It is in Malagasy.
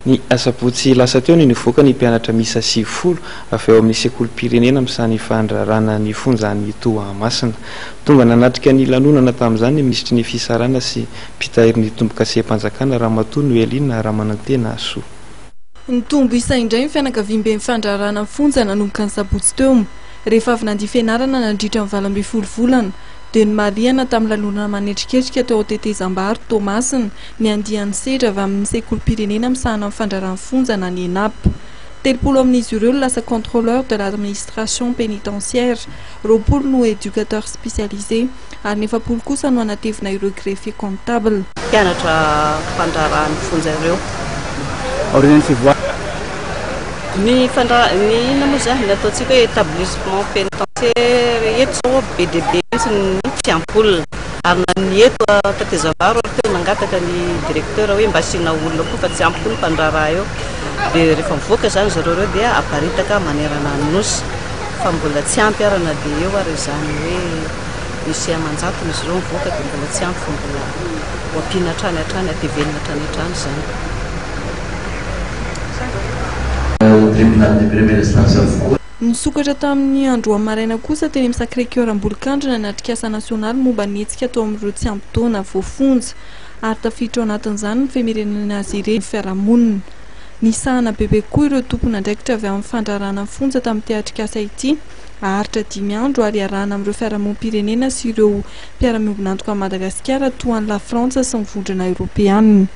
Ny asabotsy lasa teo no nivoaka ny mpianatra misa 10 avy ao amin'ny sekolim-pirenena amin'izany fandrarana ny fonjany Toamasina. Tonga nanatrika ny lanonana tamin'izany ny minisitry ny fisarana sy mpitahiry ny tombo-kaseha-panjakana Ramatoa Noeline Ramanantena Soa. Nitombo isa indray ny fianakaviam-be fandrarana fonja nanomboka ny sabotsy teo. Rehefa avy nandiha fianarana nandritra ny 12 volana dia ny marihana tamin'ny lanonana manendriketrika teo Tetezambary Toamasina ny andian'ny sedra avy amin'ny sekolim-pirenena misahana amin'ny fandrarana fonja na ny ENAP. 30 amin'izy ireo lasa contrôleur de l'administration pénitentiaire, 20 no éducateur spécialisé ary ny 70 kosa no anatevina ireo greffier comptable. Mpianatra fandrarana fonja ireo. Ny fandrarana moa zany nataontsika hoe établissement pénitentiaire eto zao be dia be ny Tsiampolina ary na ny eto Tetezambary teo nangataka ny directeur hoe mba asiana olona koa fa Tsiampolina mpandraraha eo dia rehefa mivoaka zany zareo reo dia aparitaka manerana ny nosy fa mbola tsy ampy arana dia eo ary izany hoe misy amanjatony izy ireo mivoaka dia mbola tsy ampy fa mbola ampiana hatrany hatrany atevelina hatrany hatrany zany. Nisokatra tamin'ny androany maraina kosa teny amin'ny Sacré-Cœur Ambolikandrina natrikasa nasionaly momba ny hetsika tao amin'ireo tsy ampy taona voafonja ary tafiditra ao anatin'izany ny fimerenana azy ireny fiarahamonina. Nisahana bebe koa ireo tompon'andraikitra avy amin'ny fandrarana fonja tamin'ny teatrikasa ity, aharitra 5 andro ary arahana amin'ireo fiarahamonim-pirenena sy ireo mpiara-miombonantoka Madagasikara toa an'i La Frantsa sy ny vondrona Eoropeanina.